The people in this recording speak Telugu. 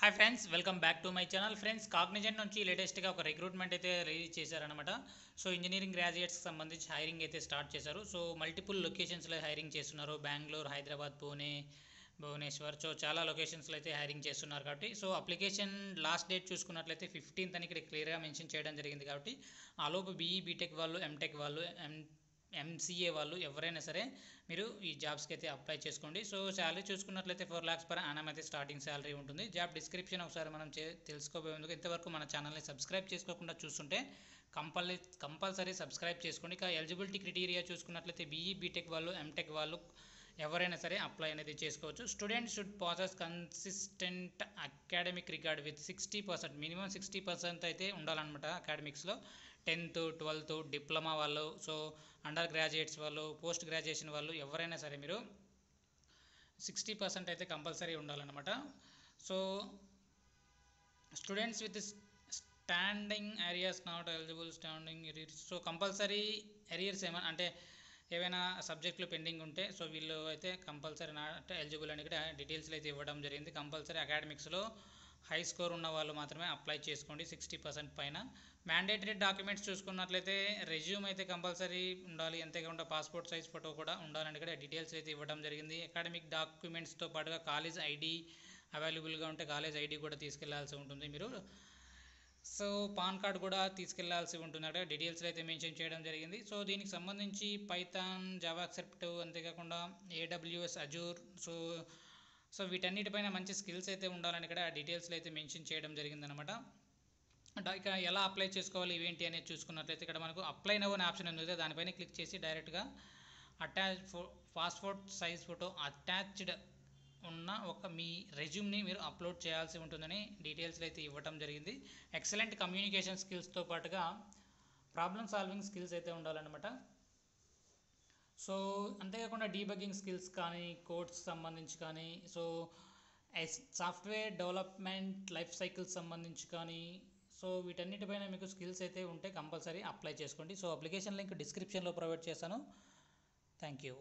Hi friends, welcome back to my channel. Friends, Cognizant నుంచి లేటెస్ట్గా ఒక రిక్రూట్మెంట్ అయితే రిలీజ్ చేశారనమాట. సో ఇంజనీరింగ్ గ్రాడ్యుయేట్స్కి సంబంధించి హైరింగ్ అయితే స్టార్ట్ చేశారు. సో మల్టిపుల్ లొకేషన్స్లో హైరింగ్ చేస్తున్నారు. బెంగళూరు, హైదరాబాద్, పూణే, భువనేశ్వర్. సో చాలా లొకేషన్స్లో అయితే హైరింగ్ చేస్తున్నారు కాబట్టి సో అప్లికేషన్ లాస్ట్ డేట్ చూసుకున్నట్లయితే 15th అని ఇక్కడ క్లియర్గా మెన్షన్ చేయడం జరిగింది. కాబట్టి ఆలోపు బీఈ బీటెక్ వాళ్ళు, ఎంటెక్ వాళ్ళు, ఎంసీఏ వాళ్ళు ఎవరైనా సరే మీరు ఈ జాబ్స్కి అయితే అప్లై చేసుకోండి. సో శాలరీ చూసుకున్నట్లయితే 4 lakhs per annum అయితే స్టార్టింగ్ శాలరీ ఉంటుంది. జాబ్ డిస్క్రిప్షన్ ఒకసారి మనం తెలుసుకోబోయేందుకు ఇంతవరకు మన ఛానల్ని సబ్స్క్రైబ్ చేసుకోకుండా చూస్తుంటే కంపల్సరీ సబ్స్క్రైబ్ చేసుకోండి. ఇక ఎలిజిబిలిటీ క్రైటీరియా చూసుకున్నట్లయితే బీఈ బీటెక్ వాళ్ళు, ఎంటెక్ వాళ్ళు ఎవరైనా సరే అప్లై అనేది చేసుకోవచ్చు. Students should passes consistent academic record with 60%, minimum 60% అయితే ఉండాలన్నమాట అకాడమిక్స్లో. 10th, 12th, డిప్లొమా వాళ్ళు, సో అండర్ గ్రాడ్యుయేట్స్ వాళ్ళు, పోస్ట్ గ్రాడ్యుయేషన్ వాళ్ళు ఎవరైనా సరే మీరు 60% అయితే కంపల్సరీ ఉండాలన్నమాట. So students with standing areas not eligible, standing arrears. So compulsory arrears ఏమైనా అంటే ఏవైనా సబ్జెక్టులు పెండింగ్ ఉంటే సో వీళ్ళు అయితే కంపల్సరీ నాట్ ఎలిజిబుల్ అని ఇక్కడ డీటెయిల్స్లో అయితే ఇవ్వడం జరిగింది. కంపల్సరీ అకాడమిక్స్లో హై స్కోర్ ఉన్న వాళ్ళు మాత్రమే అప్లై చేసుకోండి 60% పైన. మ్యాండేటరీ డాక్యుమెంట్స్ చూసుకున్నట్లయితే రెజ్యూమ్ అయితే కంపల్సరీ ఉండాలి, అంతేకాకుండా పాస్పోర్ట్ సైజ్ ఫోటో కూడా ఉండాలని ఇక్కడ డీటెయిల్స్ అయితే ఇవ్వడం జరిగింది. అకాడమిక్ డాక్యుమెంట్స్తో పాటుగా కాలేజ్ ఐడి అవైలబుల్గా ఉంటే కాలేజ్ ఐడి కూడా తీసుకెళ్లాల్సి ఉంటుంది మీరు. సో పాన్ కార్డ్ కూడా తీసుకెళ్లాల్సి ఉంటుంది అక్కడ డీటెయిల్స్లో అయితే మెన్షన్ చేయడం జరిగింది. సో దీనికి సంబంధించి పైథాన్, జావాస్క్రిప్ట్, అంతేకాకుండా ఏడబ్ల్యూఎస్, అజూర్, సో వీటన్నిటిపైన మంచి స్కిల్స్ అయితే ఉండాలని ఇక్కడ డీటెయిల్స్లో అయితే మెన్షన్ చేయడం జరిగిందనమాట. ఇక ఎలా అప్లై చేసుకోవాలి ఇవేంటి అనేది చూసుకున్నట్లయితే ఇక్కడ మనకు అప్లై నవ్ అనే ఆప్షన్ ఉంది, దానిపైన క్లిక్ చేసి డైరెక్ట్గా పాస్పోర్ట్ సైజ్ ఫోటో అటాచ్డ్ ఉన్న మీ రెజ్యూమ్ని మీరు అప్లోడ్ చేయాల్సి ఉంటుందని డీటెయిల్స్లో అయితే ఇవ్వడం జరిగింది. ఎక్సలెంట్ కమ్యూనికేషన్ స్కిల్స్తో పాటుగా ప్రాబ్లమ్ సాల్వింగ్ స్కిల్స్ అయితే ఉండాలన్నమాట. సో అంతేకాకుండా డీబగ్గింగ్ స్కిల్స్ కానీ, కోడ్స్ సంబంధించి కానీ, so software development life cycles సంబంధించి కానీ, సో వీటన్నిటిపైన మీకు స్కిల్స్ అయితే ఉంటే కంపల్సరీ అప్లై చేసుకోండి. సో అప్లికేషన్ లింక్ డిస్క్రిప్షన్లో ప్రొవైడ్ చేశాను. Thank you.